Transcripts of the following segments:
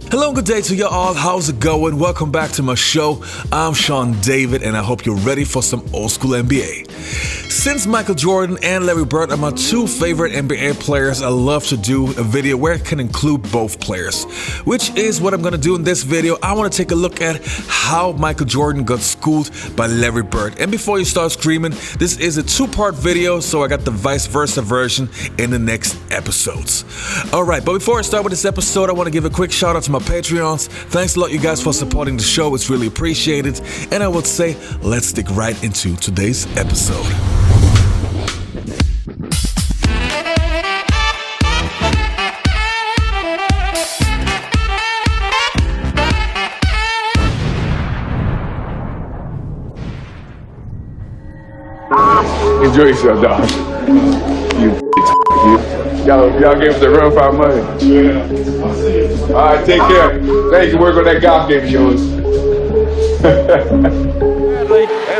Hello, good day to you all. How's it going? Welcome back to my show. I'm Sean David, and I hope you're ready for some old school NBA. Since Michael Jordan and Larry Bird are my two favorite NBA players, I love to do a video where it can include both players, which is what I'm going to do in this video. I want to take a look at how Michael Jordan got schooled by Larry Bird. And before you start screaming, this is a two-part video, so I got the vice versa version in the next episodes. Alright, but before I start with this episode, I want to give a quick shout out to my Patreons. Thanks a lot, you guys, for supporting the show. It's really appreciated. And I would say, let's dig right into today's episode. Enjoy yourself, dog. Y'all gave us the real $5 million. Yeah. All right, take care. Thank you. Work on that golf game of yours. As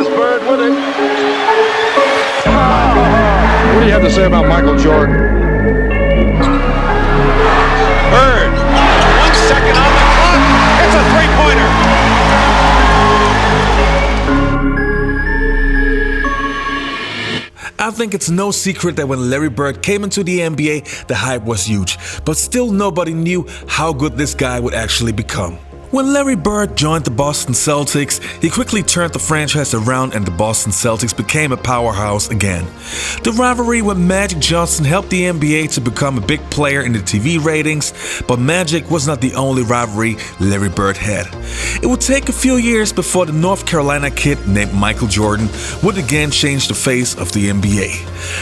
Bird with it. What do you have to say about Michael Jordan? Bird, 1 second on the clock. It's a three-pointer. I think it's no secret that when Larry Bird came into the NBA, the hype was huge, but still nobody knew how good this guy would actually become. When Larry Bird joined the Boston Celtics, he quickly turned the franchise around and the Boston Celtics became a powerhouse again. The rivalry with Magic Johnson helped the NBA to become a big player in the TV ratings, but Magic was not the only rivalry Larry Bird had. It would take a few years before the North Carolina kid named Michael Jordan would again change the face of the NBA.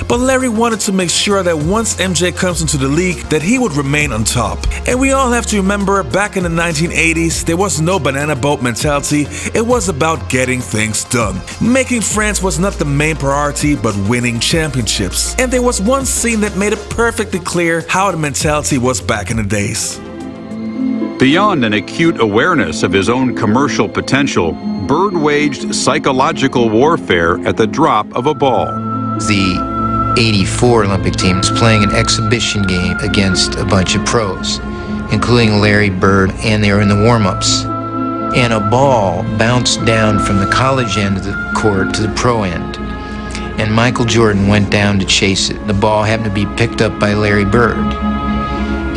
But Larry wanted to make sure that once MJ comes into the league, that he would remain on top. And we all have to remember, back in the 1980s, there was no banana boat mentality. It was about getting things done. Making friends was not the main priority, but winning championships. And there was one scene that made it perfectly clear how the mentality was back in the days. Beyond an acute awareness of his own commercial potential, Bird waged psychological warfare at the drop of a ball. The '84 Olympic team was playing an exhibition game against a bunch of pros, including Larry Bird, and they were in the warm-ups. And a ball bounced down from the college end of the court to the pro end. And Michael Jordan went down to chase it. The ball happened to be picked up by Larry Bird.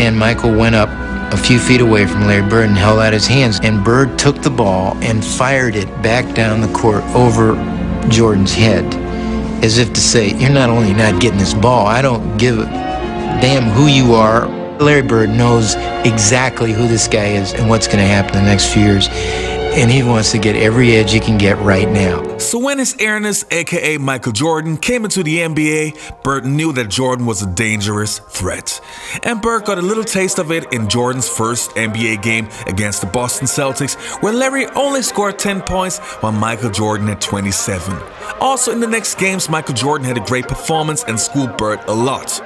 And Michael went up a few feet away from Larry Bird and held out his hands. And Bird took the ball and fired it back down the court over Jordan's head, as if to say, you're not only not getting this ball, I don't give a damn who you are. Larry Bird knows exactly who this guy is and what's going to happen in the next few years, and he wants to get every edge he can get right now. So when His Airness, aka Michael Jordan, came into the NBA, Bird knew that Jordan was a dangerous threat. And Bird got a little taste of it in Jordan's first NBA game against the Boston Celtics, where Larry only scored 10 points while Michael Jordan had 27. Also in the next games, Michael Jordan had a great performance and schooled Bird a lot.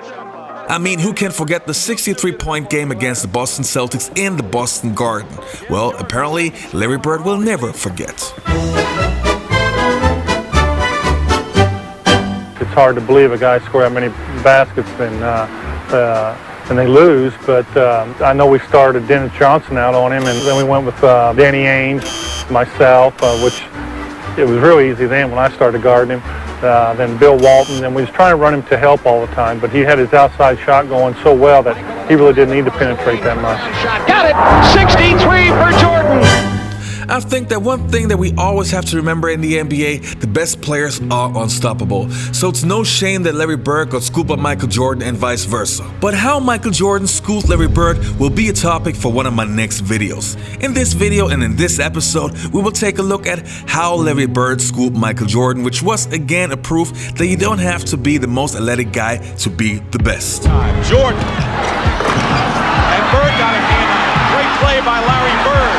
I mean, who can forget the 63-point game against the Boston Celtics in the Boston Garden? Well, apparently, Larry Bird will never forget. It's hard to believe a guy scored that many baskets and they lose, but I know we started Dennis Johnson out on him, and then we went with Danny Ainge, myself, which it was really easy then when I started guarding him. Then Bill Walton, and we was trying to run him to help all the time, but he had his outside shot going so well that he really didn't need to penetrate that much. Got it! 63 for Jordan! I think that one thing that we always have to remember in the NBA, the best players are unstoppable. So it's no shame that Larry Bird got schooled by Michael Jordan and vice versa. But how Michael Jordan schooled Larry Bird will be a topic for one of my next videos. In this video and in this episode, we will take a look at how Larry Bird schooled Michael Jordan, which was again a proof that you don't have to be the most athletic guy to be the best. Jordan. And Bird got a hand on it. Great play by Larry Bird.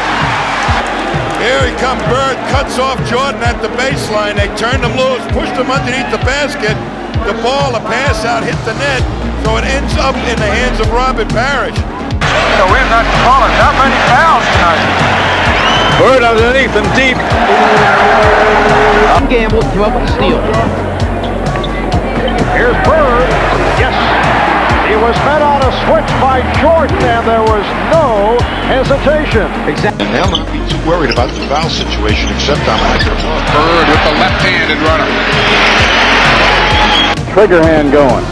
Here he comes, Bird cuts off Jordan at the baseline. They turned him loose, pushed him underneath the basket. The ball, the pass out, hit the net, so it ends up in the hands of Robert Parrish. So we're not calling that many fouls tonight. Bird underneath and deep. Gamble threw up a steal. Here's Bird. Yes. He was met on a switch by Jordan, and there was no hesitation. Exactly. And they'll not be too worried about the foul situation, except on Michael. Bird with the left-handed runner. Trigger hand going.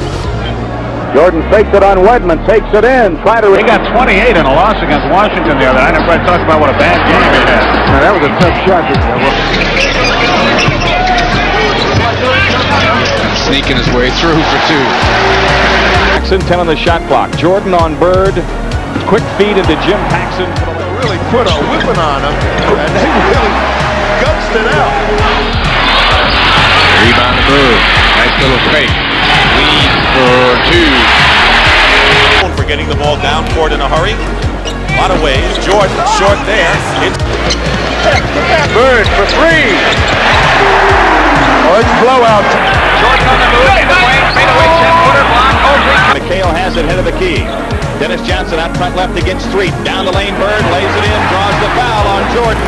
Jordan fakes it on Wedman, takes it in, he got 28 in a loss against Washington the other night. Everybody talked about what a bad game he had. Now, that was a tough shot. Sneaking his way through for two. Paxson, 10 on the shot clock. Jordan on Bird. Quick feed into Jim Paxson. Really put a whipping on him, and they really gutsed it out. Rebound to Bird. Nice little fake. Lead for two. For getting the ball down court in a hurry. A lot of ways. Jordan short there. Bird for three. Oh, it's blowout. Jordan on the move. In the lane. Fadeaway 10-footer block. McHale has it head of the key. Dennis Johnson out front left against Street. Down the lane, Bird lays it in. Draws the foul on Jordan.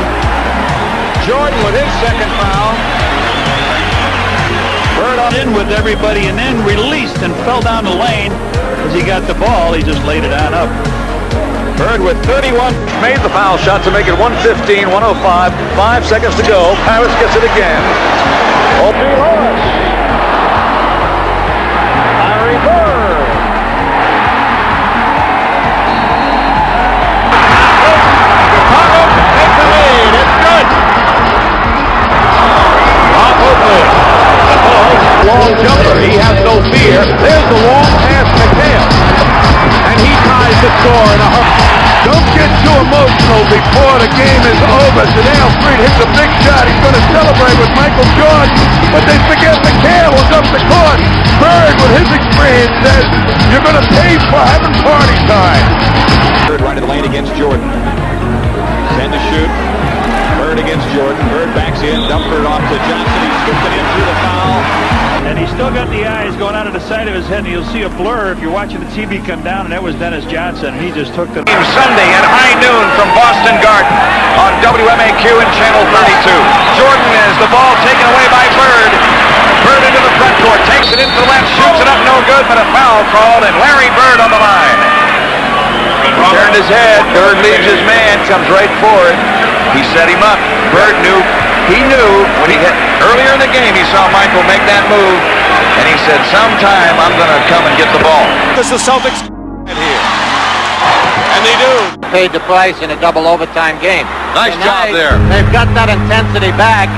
Jordan with his second foul. Bird on in with everybody and then released and fell down the lane. As he got the ball, he just laid it on up. Bird with 31. Made the foul shot to make it 115, 105. 5 seconds to go. Paris gets it again. Opie Lewis. Larry Bird. Chicago takes the lead. It's good. Long jumper. He has no fear. There's the long pass to McHale. And he ties the score in a hurry. Don't get too emotional before the game is over. Janelle Street hits a big shot. He's going to celebrate with Michael Jordan, but they forget McHale was up the court. Bird, with his experience, says you're going to pay for having party time. Bird right in the lane against Jordan. Send to shoot. Bird against Jordan. Bird backs in. Dumper it off to Johnson. He's scooped it in through the foul. And he's still got the eyes going out of the side of his head, and you'll see a blur if you're watching the TV come down, and that was Dennis Johnson. He just took the... Sunday at high noon from Boston Garden on WMAQ and Channel 32. Jordan has the ball taken away by Bird. Bird into the front court, takes it into the left, shoots it up, no good, but a foul called, and Larry Bird on the line. He turned his head. Bird leaves his man, comes right forward. He set him up. Bird knew. He knew when he hit earlier in the game, he saw Michael make that move, and he said, sometime I'm going to come and get the ball. This is the Celtics here. And they do. Paid the price in a double overtime game. Nice job there. They've got that intensity back.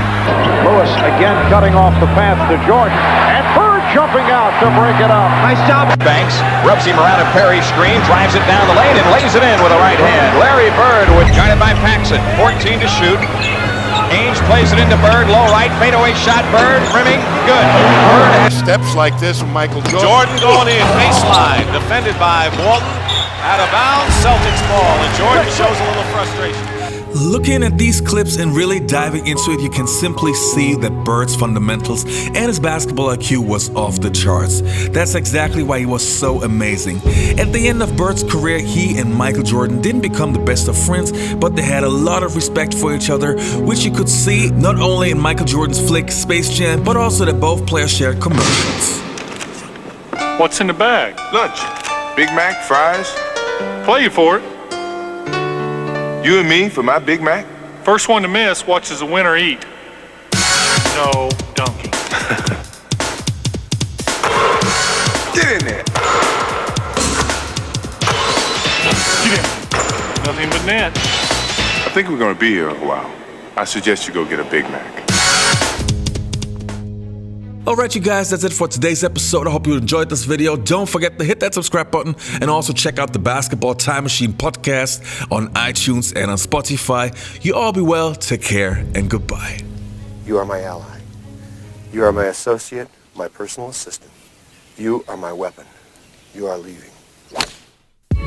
Lewis again cutting off the path to Jordan. And Bird jumping out to break it up. Nice job. Banks rubs him around a Perry screen, drives it down the lane, and lays it in with a right hand. Larry Bird guided by Paxson. 14 to shoot. Ainge plays it into Bird, low right, fadeaway shot, Bird, rimming, good. Bird Steps like this from Michael Jordan. Jordan going in, baseline, defended by Walton. Out of bounds, Celtics ball, and Jordan shows a little frustration. Looking at these clips and really diving into it, you can simply see that Bird's fundamentals and his basketball IQ was off the charts. That's exactly why he was so amazing. At the end of Bird's career, he and Michael Jordan didn't become the best of friends, but they had a lot of respect for each other, which you could see not only in Michael Jordan's flick Space Jam, but also that both players shared commercials. What's in the bag? Lunch. Big Mac, fries. Play you for it. You and me for my Big Mac. First one to miss watches the winner eat. No dunking. Get in there. Get in. Nothing but net. I think we're going to be here a while. I suggest you go get a Big Mac. Alright you guys, that's it for today's episode. I hope you enjoyed this video. Don't forget to hit that subscribe button and also check out the Basketball Time Machine podcast on iTunes and on Spotify. You all be well, take care, and goodbye. You are my ally. You are my associate, my personal assistant. You are my weapon. You are leaving.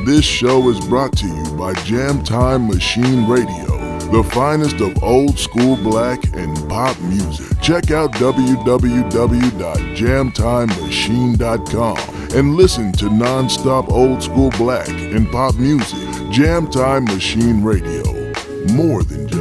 This show is brought to you by Jam Time Machine Radio, the finest of old school black and pop music. Check out www.jamtimemachine.com and listen to non-stop old school black and pop music. Jam Time Machine Radio. More than just